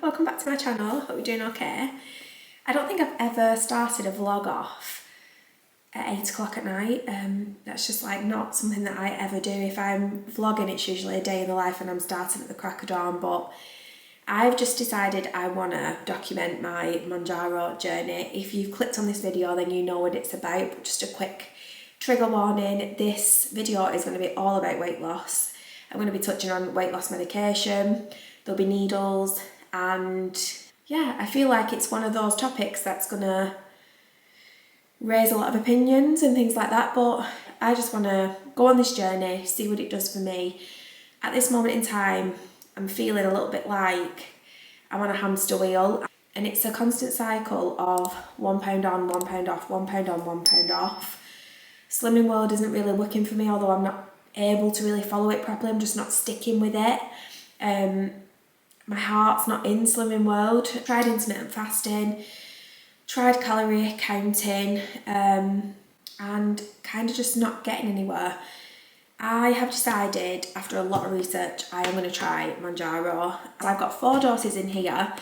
welcome back to my channel. Hope you're doing okay. I don't think I've ever started a vlog off at 8 o'clock at night. That's just like not something that I ever do. If I'm vlogging, it's usually a day in the life and I'm starting at the crack of dawn, but I've just decided I want to document my Mounjaro journey. If you've clicked on this video, then you know what it's about, but just a quick trigger warning. This video is going to be all about weight loss. I'm going to be touching on weight loss medication, there'll be needles, and yeah, I feel like it's one of those topics that's going to raise a lot of opinions and things like that, but I just want to go on this journey, see what it does for me. At this moment in time, I'm feeling a little bit like I'm on a hamster wheel, and it's a constant cycle of £1 on, £1 off, £1 on, £1 off. Slimming World isn't really working for me, although I'm not able to really follow it properly. I'm just not sticking with it. My heart's not in Slimming World. Tried intermittent fasting, tried calorie counting, and kind of just not getting anywhere. I have decided, after a lot of research, I am going to try Mounjaro. I've got 4 doses in here.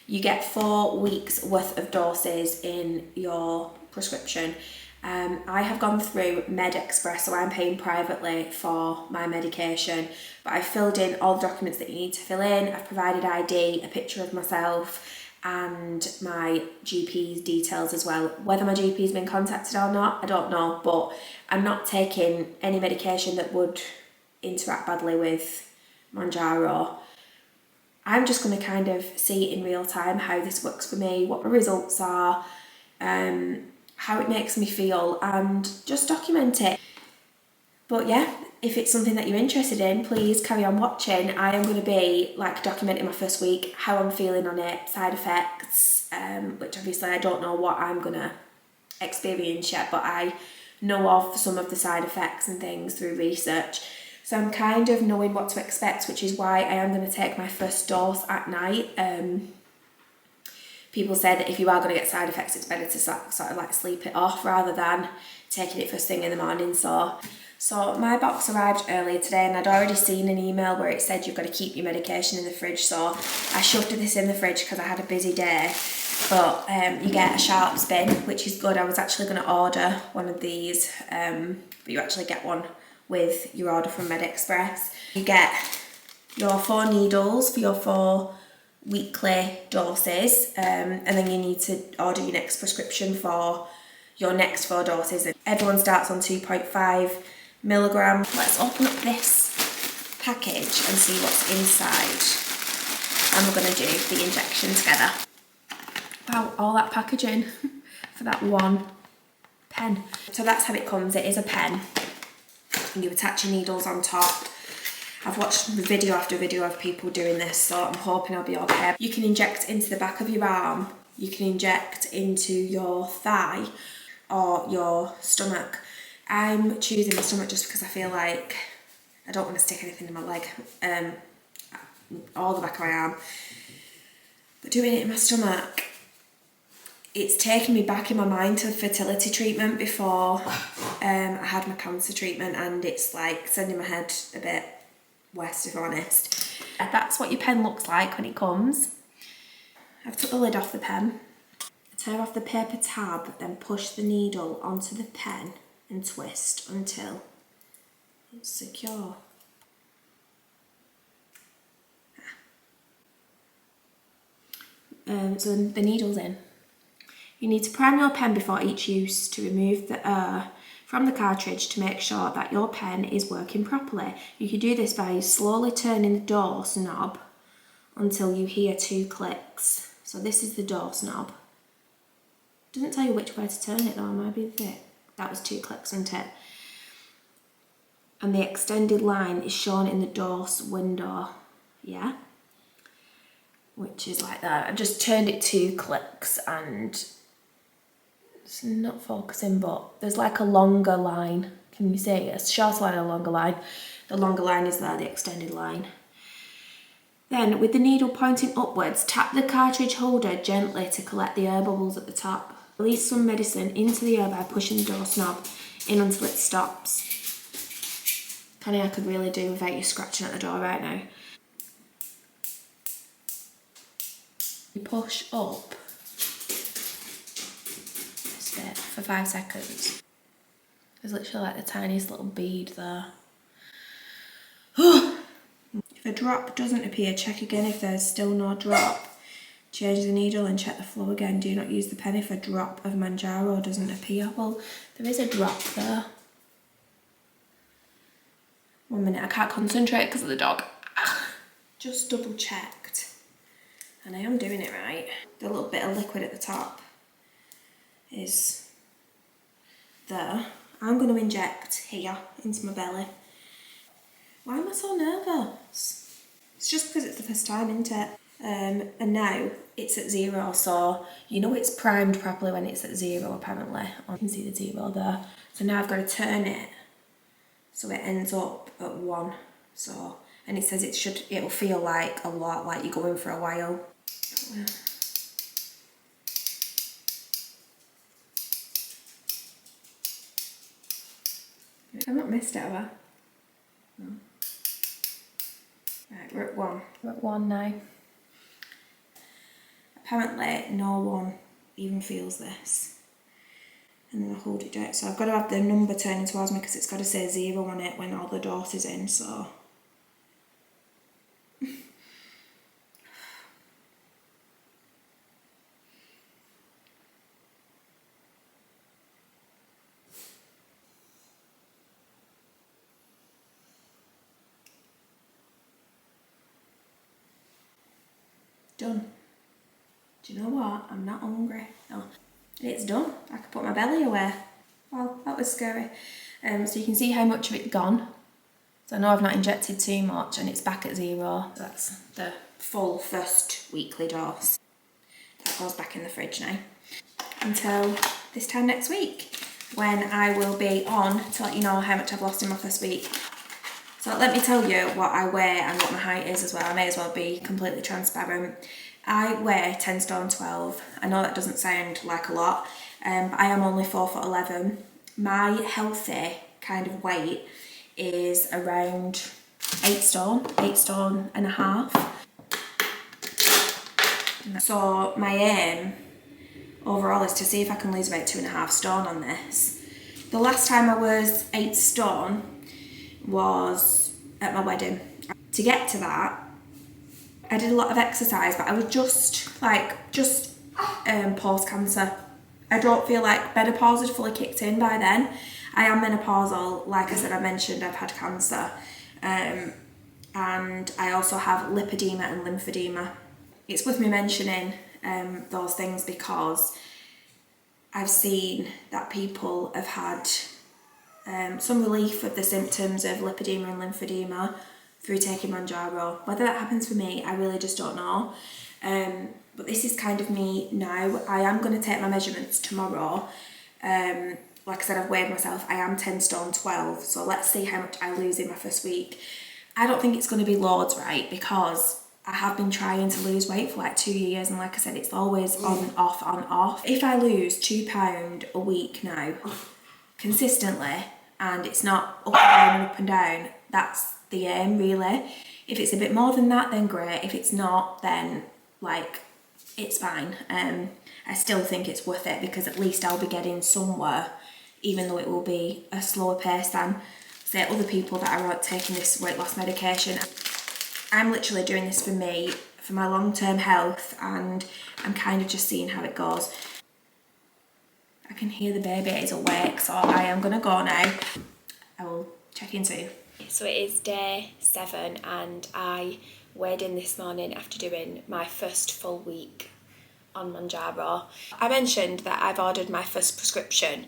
You get 4 weeks worth of doses in your prescription. I have gone through MedExpress, so I'm paying privately for my medication, but I've filled in all the documents that you need to fill in. I've provided ID, a picture of myself, and my GP's details as well. Whether my GP's been contacted or not, I don't know, but I'm not taking any medication that would interact badly with Mounjaro. I'm just going to kind of see in real time how this works for me, what my results are, how it makes me feel, and just document it. But yeah, if it's something that you're interested in, please carry on watching. I am going to be like documenting my first week, how I'm feeling on it, side effects, which obviously I don't know what I'm going to experience yet, but I know of some of the side effects and things through research. So I'm kind of knowing what to expect, which is why I am going to take my first dose at night. People say that if you are going to get side effects, it's better to sort of like sleep it off rather than taking it first thing in the morning. So my box arrived earlier today, and I'd already seen an email where it said you've got to keep your medication in the fridge, so I shoved this in the fridge because I had a busy day. But you get a sharp spin, which is good. I was actually going to order one of these, but you actually get one with your order from MedExpress. You get your 4 needles for your 4 weekly doses, and then you need to order your next prescription for your next 4 doses. And everyone starts on 2.5 milligrams. Let's open up this package and see what's inside, and we're going to do the injection together. Wow, all that packaging for that one pen. So that's how it comes. It is a pen, and you attach your needles on top. I've watched video after video of people doing this, so I'm hoping I'll be okay. You can inject into the back of your arm, you can inject into your thigh or your stomach. I'm choosing my stomach just because I feel like I don't want to stick anything in my leg, or the back of my arm. But doing it in my stomach, it's taking me back in my mind to fertility treatment before I had my cancer treatment, and it's like sending my head a bit west, if I'm honest. That's what your pen looks like when it comes. I've took the lid off the pen. Tear off the paper tab, then push the needle onto the pen and twist until it's secure. So the needle's in. You need to prime your pen before each use to remove the air from the cartridge to make sure that your pen is working properly. You can do this by slowly turning the dose knob until you hear 2 clicks. So this is the dose knob. Doesn't tell you which way to turn it though, maybe that was 2 clicks, wasn't it? And the extended line is shown in the dose window, yeah? Which is like that. I've just turned it 2 clicks and it's not focusing, but there's like a longer line. Can you see it? A short line and a longer line. The longer line is there, the extended line. Then with the needle pointing upwards, tap the cartridge holder gently to collect the air bubbles at the top. Release some medicine into the air by pushing the dose knob in until it stops. Honey, I could really do without you scratching at the door right now. You push up this bit for 5 seconds. There's literally like the tiniest little bead there. If a drop doesn't appear, check again if there's still no drop. Change the needle and check the flow again. Do not use the pen if a drop of Mounjaro doesn't appear. Well, there is a drop there. 1 minute, I can't concentrate because of the dog. Just double checked. And I am doing it right. The little bit of liquid at the top is there. I'm going to inject here into my belly. Why am I so nervous? It's just because it's the first time, isn't it? And now it's at 0, so you know it's primed properly when it's at 0 apparently. You can see the 0 there. So now I've got to turn it so it ends up at 1. So, and it says it'll feel like a lot, like you're going for a while. I've not missed it, have I? No. Right, we're at 1. We're at 1 now. Apparently no one even feels this. And then I hold it down. So I've got to have the number turning towards me because it's got to say 0 on it when all the dose is in, so. Done. Do you know what? I'm not hungry. No. It's done. I could put my belly away. Well, that was scary. So you can see how much of it's gone. So I know I've not injected too much and it's back at 0. That's the full first weekly dose. That goes back in the fridge now. Until this time next week, when I will be on to let you know how much I've lost in my first week. So let me tell you what I weigh and what my height is as well. I may as well be completely transparent. I weigh 10 stone 12. I know that doesn't sound like a lot, but I am only 4'11". My healthy kind of weight is around 8 stone and a half. So my aim overall is to see if I can lose about 2.5 stone on this. The last time I was 8 stone was at my wedding. To get to that, I did a lot of exercise, but I was just post-cancer. I don't feel like menopause had fully kicked in by then. I am menopausal, like I said, I mentioned I've had cancer. And I also have lipedema and lymphedema. It's worth me mentioning those things because I've seen that people have had some relief of the symptoms of lipedema and lymphedema through taking Mounjaro. Whether that happens for me, I really just don't know. But this is kind of me now. I am going to take my measurements tomorrow. Like I said, I've weighed myself. I am 10 stone 12. So let's see how much I lose in my first week. I don't think it's going to be loads, right? Because I have been trying to lose weight for like 2 years. And like I said, it's always on, off, on, off. If I lose £2 a week now, consistently, and it's not up and down and up and down, that's the aim really. If it's a bit more than that, then great. If it's not, then like it's fine. I still think it's worth it because at least I'll be getting somewhere, even though it will be a slower pace than say other people that are taking this weight loss medication. I'm literally doing this for me, for my long-term health, and I'm kind of just seeing how it goes. I can hear the baby is awake, so I am gonna go now. I will check in soon. So it is day 7 and I weighed in this morning after doing my first full week on Mounjaro. I mentioned that I've ordered my first prescription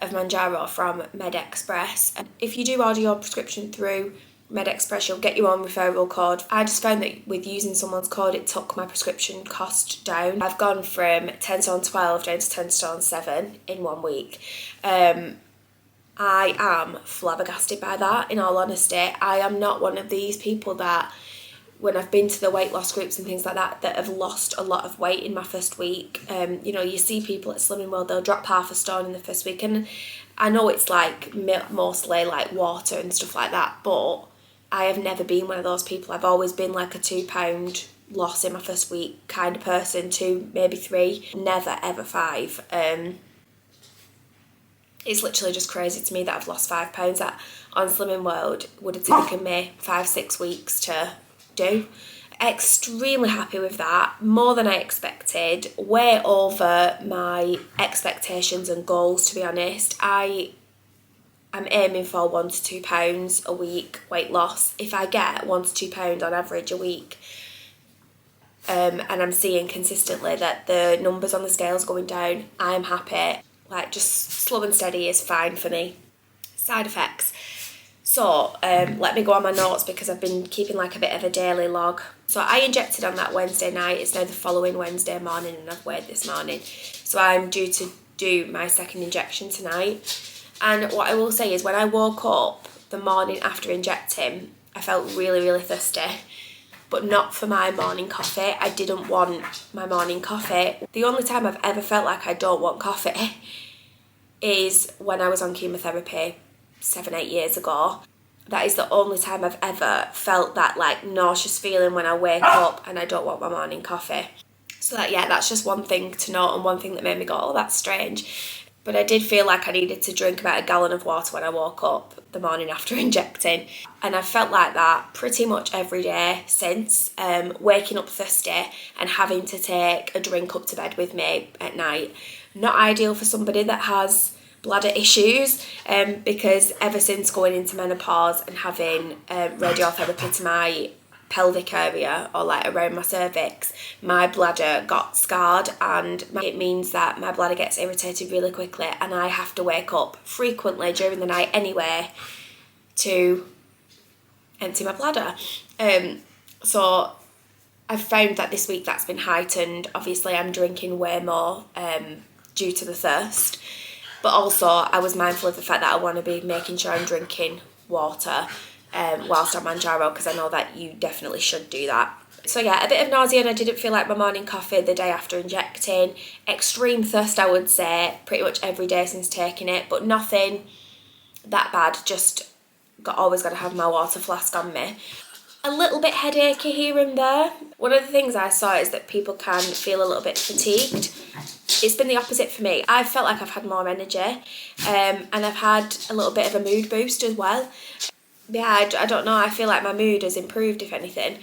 of Mounjaro from MedExpress. If you do order your prescription through MedExpress, you'll get your own referral code. I just found that with using someone's code, it took my prescription cost down. I've gone from 10 stone 12 down to 10 stone 7 in 1 week. I am flabbergasted by that, in all honesty. I am not one of these people that, when I've been to the weight loss groups and things like that, that have lost a lot of weight in my first week. You know, you see people at Slimming World, they'll drop half a stone in the first week, and I know it's like mostly like water and stuff like that, but I have never been one of those people. I've always been like a £2 loss in my first week kind of person, 2, maybe 3, never ever 5. It's literally just crazy to me that I've lost 5 pounds. That on Slimming World would have taken me 5-6 weeks to do. Extremely happy with that, more than I expected, way over my expectations and goals, to be honest. I'm aiming for 1 to 2 pounds a week weight loss. If I get 1 to 2 pounds on average a week, and I'm seeing consistently that the numbers on the scale's going down, I'm happy. Like, just slow and steady is fine for me. Side effects. So, let me go on my notes because I've been keeping like a bit of a daily log. So I injected on that Wednesday night. It's now the following Wednesday morning and I've weighed this morning. So I'm due to do my second injection tonight. And what I will say is when I woke up the morning after injecting, I felt really, really thirsty. But not for my morning coffee. I didn't want my morning coffee. The only time I've ever felt like I don't want coffee is when I was on chemotherapy 7-8 years ago. That is the only time I've ever felt that like nauseous feeling when I wake up and I don't want my morning coffee. So that's just one thing to note and one thing that made me go, oh, that's strange. But I did feel like I needed to drink about 1 gallon of water when I woke up the morning after injecting. And I felt like that pretty much every day since, waking up thirsty and having to take a drink up to bed with me at night. Not ideal for somebody that has bladder issues, because ever since going into menopause and having radiotherapy to my pelvic area or like around my cervix, my bladder got scarred and it means that my bladder gets irritated really quickly and I have to wake up frequently during the night anyway to empty my bladder. So I've found that this week that's been heightened. Obviously I'm drinking way more due to the thirst, but also I was mindful of the fact that I want to be making sure I'm drinking water whilst on Mounjaro, because I know that you definitely should do that. So a bit of nausea and I didn't feel like my morning coffee the day after injecting. Extreme thirst, I would say, pretty much every day since taking it, but nothing that bad, just always got to have my water flask on me. A little bit headachy here and there. One of the things I saw is that people can feel a little bit fatigued. It's been the opposite for me. I've felt like I've had more energy, and I've had a little bit of a mood boost as well. I don't know, I feel like my mood has improved, if anything.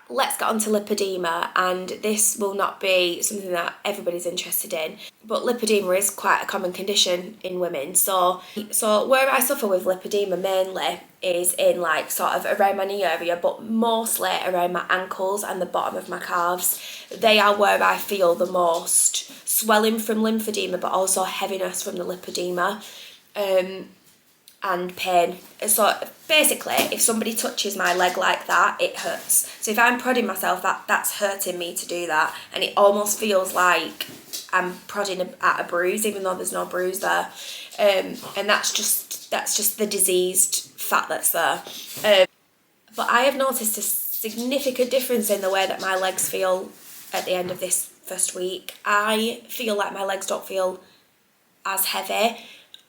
Let's get on to lipedema, and this will not be something that everybody's interested in, but lipedema is quite a common condition in women. So where I suffer with lipedema mainly is in like sort of around my knee area, but mostly around my ankles and the bottom of my calves. They are where I feel the most swelling from lymphedema, but also heaviness from the lipedema. And pain. So basically, if somebody touches my leg like that, it hurts. So if I'm prodding myself, that's hurting me to do that, and it almost feels like I'm prodding at a bruise, even though there's no bruise there. And that's just the diseased fat that's there. But I have noticed a significant difference in the way that my legs feel at the end of this first week. I feel like my legs don't feel as heavy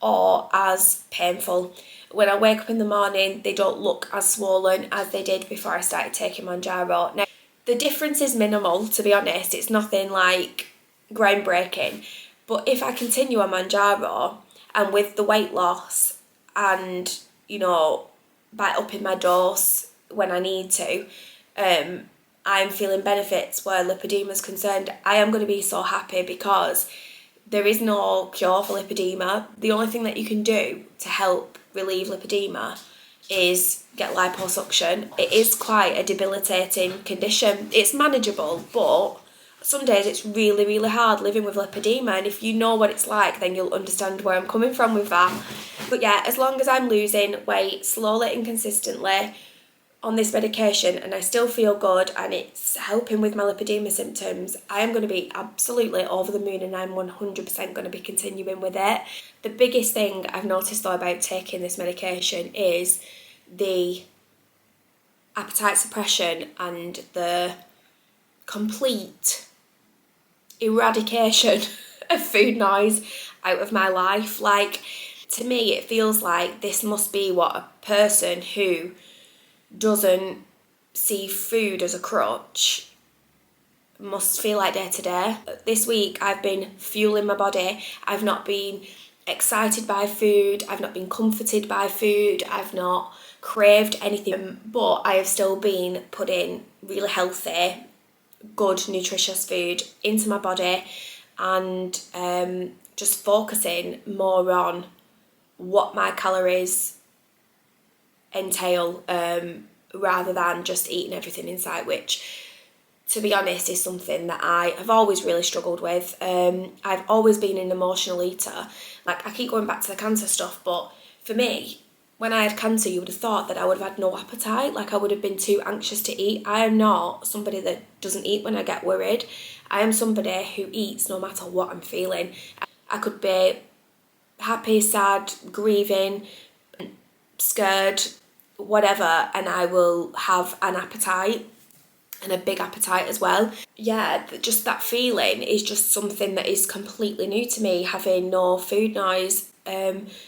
or as painful. When I wake up in the morning, they don't look as swollen as they did before I started taking Mounjaro. Now, the difference is minimal, to be honest. It's nothing like groundbreaking. But if I continue on Mounjaro and with the weight loss and, by upping my dose when I need to, I'm feeling benefits where lipedema is concerned, I am going to be so happy because there is no cure for lipedema. The only thing that you can do to help relieve lipedema is get liposuction. It is quite a debilitating condition. It's manageable, but some days it's really, really hard living with lipedema, and if you know what it's like, then you'll understand where I'm coming from with that. But as long as I'm losing weight slowly and consistently on this medication and I still feel good and it's helping with my lipedema symptoms, I am going to be absolutely over the moon, and I'm 100% going to be continuing with it. The biggest thing I've noticed though about taking this medication is the appetite suppression and the complete eradication of food noise out of my life. Like, to me it feels like this must be what a person who doesn't see food as a crutch must feel like day to day. This week I've been fueling my body. I've not been excited by food. I've not been comforted by food. I've not craved anything, but I have still been putting really healthy, good, nutritious food into my body, and just focusing more on what my calories entail, rather than just eating everything in sight, which, to be honest, is something that I have always really struggled with. I've always been an emotional eater. Like, I keep going back to the cancer stuff, but for me, when I had cancer, you would have thought that I would have had no appetite, like I would have been too anxious to eat. I am not somebody that doesn't eat when I get worried. I am somebody who eats no matter what I'm feeling. I could be happy, sad, grieving, scared, whatever, and I will have an appetite, and a big appetite as well. Yeah, just that feeling is just something that is completely new to me, having no food noise,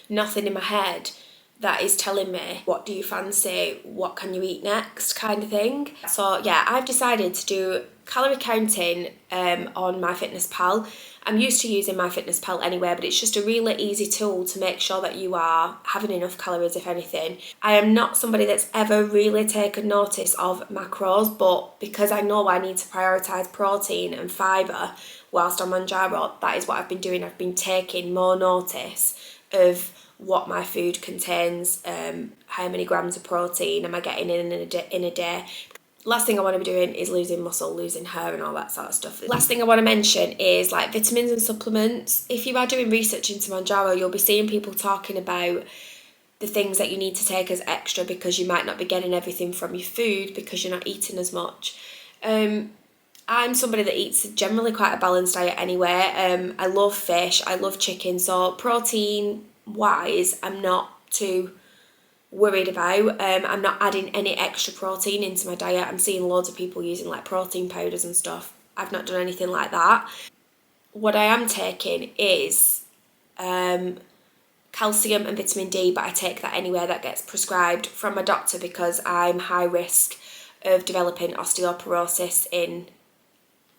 nothing in my head that is telling me what do you fancy, what can you eat next, kind of thing. So yeah, I've decided to do calorie counting on MyFitnessPal. I'm used to using MyFitnessPal anyway, but it's just a really easy tool to make sure that you are having enough calories, if anything. I am not somebody that's ever really taken notice of macros, but because I know I need to prioritise protein and fibre whilst on Mounjaro, that is what I've been doing. I've been taking more notice of what my food contains, how many grams of protein am I getting in a day. Last thing I want to be doing is losing muscle, losing hair and all that sort of stuff. Last thing I want to mention is like vitamins and supplements. If you are doing research into Mounjaro, you'll be seeing people talking about the things that you need to take as extra because you might not be getting everything from your food because you're not eating as much. I'm somebody that eats generally quite a balanced diet anyway. I love fish, I love chicken, so protein wise I'm not too worried about. I'm not adding any extra protein into my diet. I'm seeing loads of people using like protein powders and stuff. I've not done anything like that. What I am taking is calcium and vitamin D, but I take that anywhere that gets prescribed from my doctor because I'm high risk of developing osteoporosis in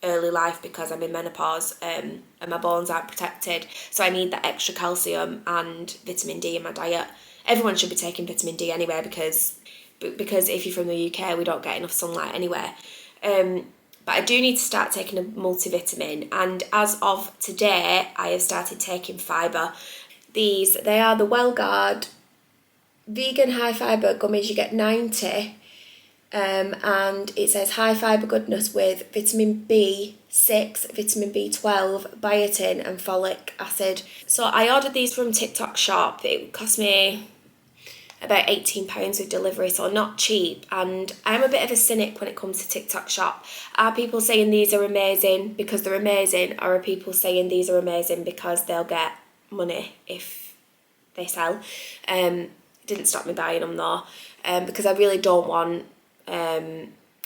early life because I'm in menopause, and my bones aren't protected, so I need that extra calcium and vitamin D in my diet. Everyone should be taking vitamin D anyway because if you're from the UK we don't get enough sunlight anywhere. But I do need to start taking a multivitamin, and as of today I have started taking fibre. They are the WellGuard vegan high fibre gummies. You get 90, and it says high fibre goodness with vitamin B6, vitamin B12, biotin and folic acid. So I ordered these from TikTok Shop. It cost me about £18 with delivery, so not cheap, and I'm a bit of a cynic when it comes to TikTok Shop. Are people saying these are amazing because they're amazing, or are people saying these are amazing because they'll get money if they sell? Didn't stop me buying them though, because I really don't want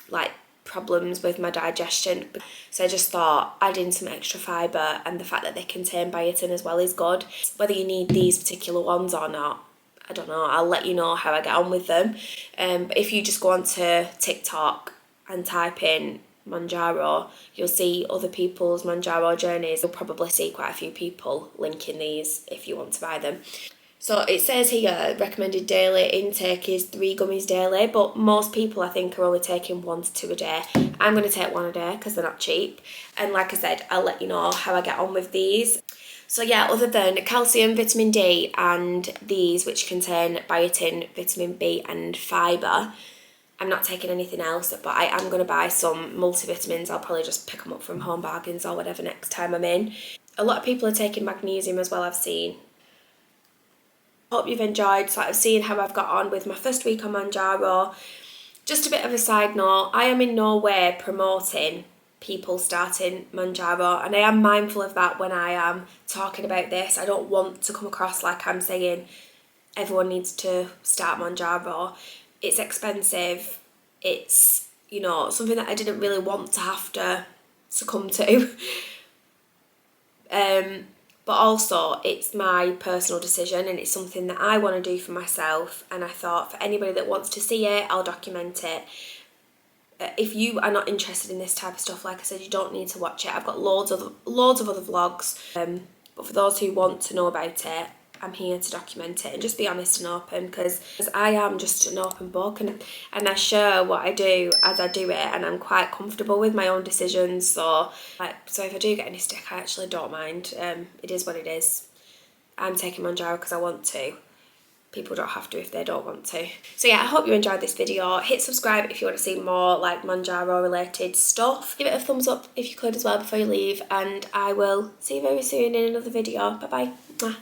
like problems with my digestion, so I just thought adding some extra fibre and the fact that they contain biotin as well is good. Whether you need these particular ones or not, I don't know, I'll let you know how I get on with them. But if you just go onto TikTok and type in Mounjaro, you'll see other people's Mounjaro journeys. You'll probably see quite a few people linking these if you want to buy them. So it says here recommended daily intake is 3 gummies daily, but most people I think are only taking 1 to 2 a day. I'm going to take 1 a day because they're not cheap, and like I said, I'll let you know how I get on with these. So yeah, other than calcium, vitamin D and these which contain biotin, vitamin B and fibre, I'm not taking anything else, but I am going to buy some multivitamins. I'll probably just pick them up from Home Bargains or whatever next time I'm in. A lot of people are taking magnesium as well, I've seen. Hope you've enjoyed sort of seeing how I've got on with my first week on Mounjaro. Just a bit of a side note, I am in no way promoting people starting Mounjaro, and I am mindful of that when I am talking about this. I don't want to come across like I'm saying everyone needs to start Mounjaro. It's expensive, it's, you know, something that I didn't really want to have to succumb to. But also it's my personal decision and it's something that I want to do for myself, and I thought for anybody that wants to see it, I'll document it. if you are not interested in this type of stuff, like I said, you don't need to watch it. I've got loads of other vlogs, but for those who want to know about it, I'm here to document it and just be honest and open, because I am just an open book, and I share what I do as I do it, and I'm quite comfortable with my own decisions. So if I do get any stick, I actually don't mind. It is what it is. I'm taking Mounjaro because I want to. People don't have to if they don't want to. So yeah, I hope you enjoyed this video. Hit subscribe if you want to see more like Mounjaro related stuff. Give it a thumbs up if you could as well before you leave, and I will see you very soon in another video. Bye bye.